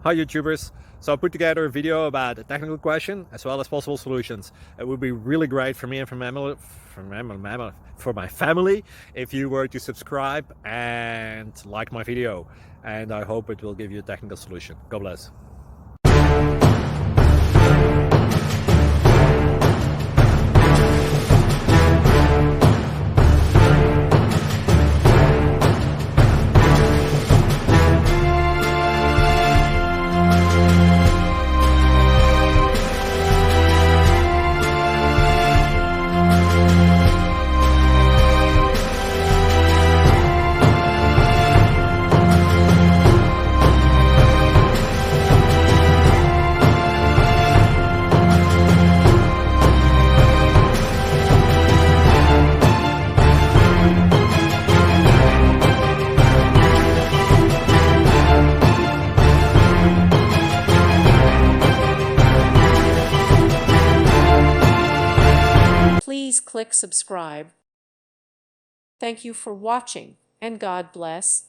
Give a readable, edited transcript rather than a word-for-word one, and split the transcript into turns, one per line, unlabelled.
Hi YouTubers! So I put together a video about a technical question as well as possible solutions. It would be really great for me and for my family if you were to subscribe and like my video, and I hope it will give you a technical solution. God bless.
Please click subscribe. Thank you for watching, and God bless.